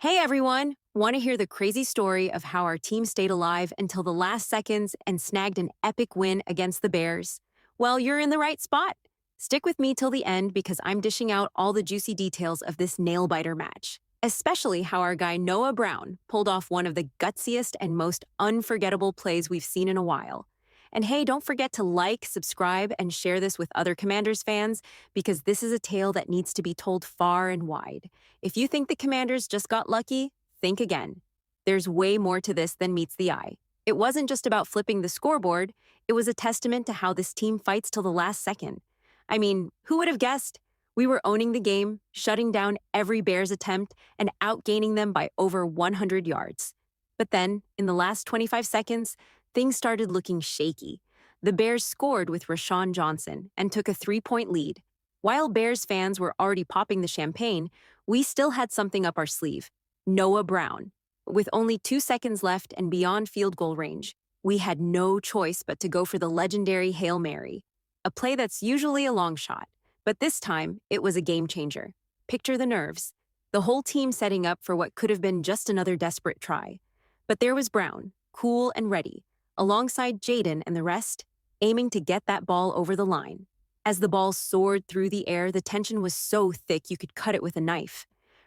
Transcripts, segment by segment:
Hey everyone! Want to hear the crazy story of how our team stayed alive until the last seconds and snagged an epic win against the Bears? Well, you're in the right spot. Stick with me till the end because I'm dishing out all the juicy details of this nail biter match, especially how our guy Noah Brown pulled off one of the gutsiest and most unforgettable plays we've seen in a while. And hey, don't forget to like, subscribe, and share this with other Commanders fans because this is a tale that needs to be told far and wide. If you think the Commanders just got lucky, think again. There's way more to this than meets the eye. It wasn't just about flipping the scoreboard, it was a testament to how this team fights till the last second. I mean, who would have guessed? We were owning the game, shutting down every Bears attempt, and outgaining them by over 100 yards. But then, in the last 25 seconds, things started looking shaky. The Bears scored with Rashawn Johnson and took a 3-point lead. While Bears fans were already popping the champagne, we still had something up our sleeve: Noah Brown. With only 2 seconds left and beyond field goal range, we had no choice but to go for the legendary Hail Mary, a play that's usually a long shot. But this time, it was a game changer. Picture the nerves. The whole team setting up for what could have been just another desperate try. But there was Brown, cool and ready, alongside Jaden and the rest, aiming to get that ball over the line. As the ball soared through the air, the tension was so thick you could cut it with a knife.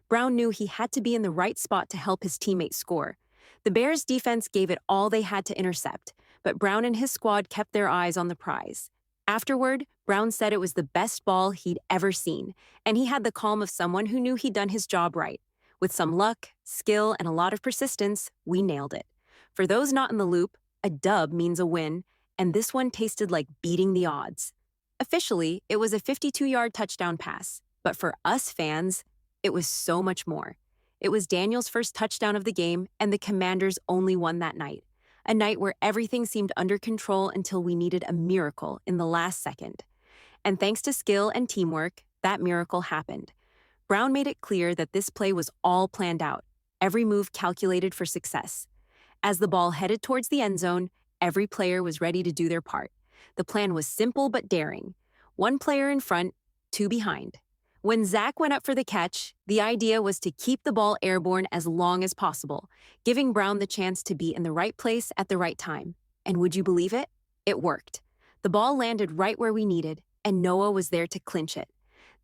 Brown knew he had to be in the right spot to help his teammates score. The Bears' defense gave it all they had to intercept, but Brown and his squad kept their eyes on the prize. Afterward, Brown said it was the best ball he'd ever seen, and he had the calm of someone who knew he'd done his job right. With some luck, skill, and a lot of persistence, we nailed it. For those not in the loop, a dub means a win, and this one tasted like beating the odds. Officially, it was a 52-yard touchdown pass, but for us fans, it was so much more. It was Daniel's first touchdown of the game, and the Commanders' only one that night. A night where everything seemed under control until we needed a miracle in the last second. And thanks to skill and teamwork, that miracle happened. Brown made it clear that this play was all planned out, every move calculated for success. As the ball headed towards the end zone, every player was ready to do their part. The plan was simple but daring. One player in front, two behind. When Zach went up for the catch, the idea was to keep the ball airborne as long as possible, giving Brown the chance to be in the right place at the right time. And would you believe it? It worked. The ball landed right where we needed, and Noah was there to clinch it.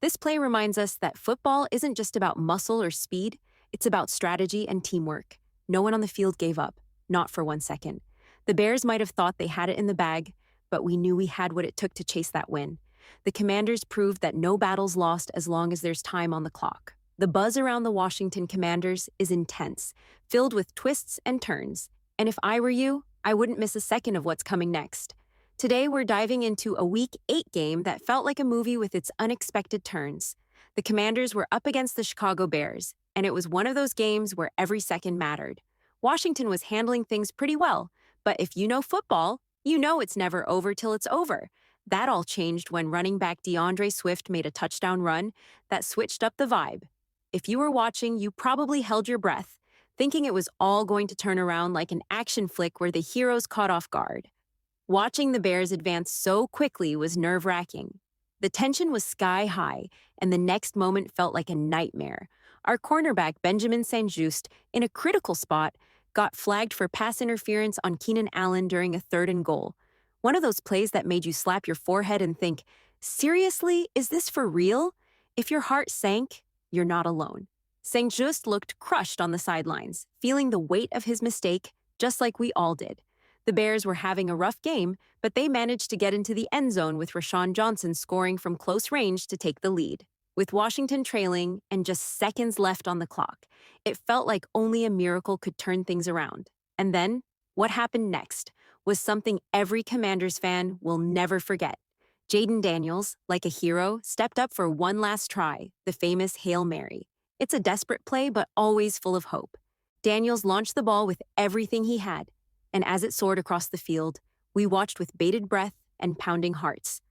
This play reminds us that football isn't just about muscle or speed, it's about strategy and teamwork. No one on the field gave up, not for 1 second. The Bears might have thought they had it in the bag, but we knew we had what it took to chase that win. The Commanders proved that no battle's lost as long as there's time on the clock. The buzz around the Washington Commanders is intense, filled with twists and turns. And if I were you, I wouldn't miss a second of what's coming next. Today, we're diving into a Week 8 game that felt like a movie with its unexpected turns. The Commanders were up against the Chicago Bears, and it was one of those games where every second mattered. Washington was handling things pretty well, but if you know football, you know it's never over till it's over. That all changed when running back DeAndre Swift made a touchdown run that switched up the vibe. If you were watching, you probably held your breath, thinking it was all going to turn around like an action flick where the heroes caught off guard. Watching the Bears advance so quickly was nerve-wracking. The tension was sky high, and the next moment felt like a nightmare. Our cornerback, Benjamin St-Juste, in a critical spot, got flagged for pass interference on Keenan Allen during a 3rd and goal. One of those plays that made you slap your forehead and think, seriously, is this for real? If your heart sank, you're not alone. St-Juste looked crushed on the sidelines, feeling the weight of his mistake, just like we all did. The Bears were having a rough game, but they managed to get into the end zone with Rashawn Johnson scoring from close range to take the lead. With Washington trailing and just seconds left on the clock, it felt like only a miracle could turn things around. And then, what happened next was something every Commanders fan will never forget. Jaden Daniels, like a hero, stepped up for one last try, the famous Hail Mary. It's a desperate play, but always full of hope. Daniels launched the ball with everything he had, and as it soared across the field, we watched with bated breath and pounding hearts.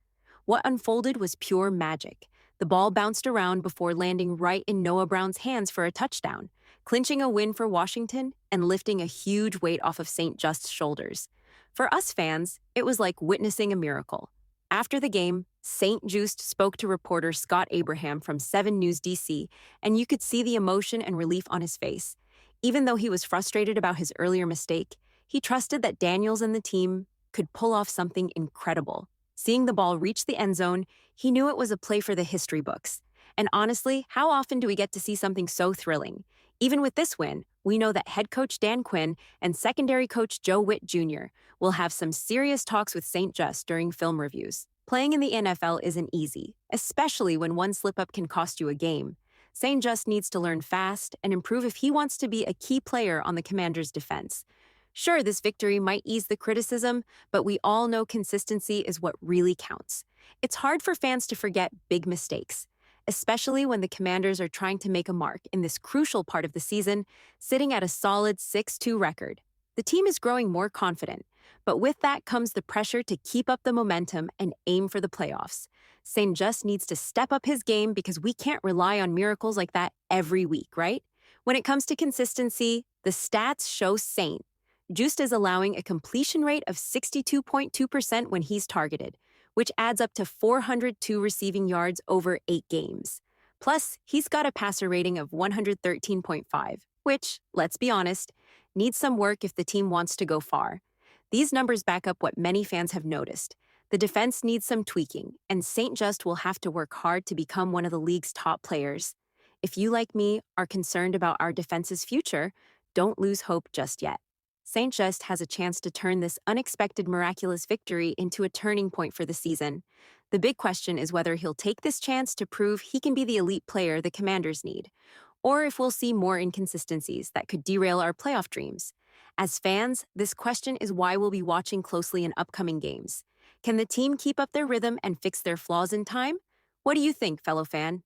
What unfolded was pure magic. The ball bounced around before landing right in Noah Brown's hands for a touchdown, clinching a win for Washington and lifting a huge weight off of St-Juste's shoulders. For us fans, it was like witnessing a miracle. After the game, St. Just spoke to reporter Scott Abraham from 7 News DC, and you could see the emotion and relief on his face. Even though he was frustrated about his earlier mistake, he trusted that Daniels and the team could pull off something incredible. Seeing the ball reach the end zone, he knew it was a play for the history books. And honestly, how often do we get to see something so thrilling? Even with this win, we know that head coach Dan Quinn and secondary coach Joe Witt Jr. will have some serious talks with St. Just during film reviews. Playing in the NFL isn't easy, especially when one slip up can cost you a game. St. Just needs to learn fast and improve if he wants to be a key player on the Commanders' defense. Sure, this victory might ease the criticism, but we all know consistency is what really counts. It's hard for fans to forget big mistakes, especially when the Commanders are trying to make a mark in this crucial part of the season, sitting at a solid 6-2 record. The team is growing more confident, but with that comes the pressure to keep up the momentum and aim for the playoffs. St. Just needs to step up his game because we can't rely on miracles like that every week, right? When it comes to consistency, the stats show St. Just is allowing a completion rate of 62.2% when he's targeted, which adds up to 402 receiving yards over 8 games. Plus, he's got a passer rating of 113.5, which, let's be honest, needs some work if the team wants to go far. These numbers back up what many fans have noticed. The defense needs some tweaking, and St. Just will have to work hard to become one of the league's top players. If you, like me, are concerned about our defense's future, don't lose hope just yet. St. Just has a chance to turn this unexpected miraculous victory into a turning point for the season. The big question is whether he'll take this chance to prove he can be the elite player the Commanders need, or if we'll see more inconsistencies that could derail our playoff dreams. As fans, this question is why we'll be watching closely in upcoming games. Can the team keep up their rhythm and fix their flaws in time? What do you think, fellow fan?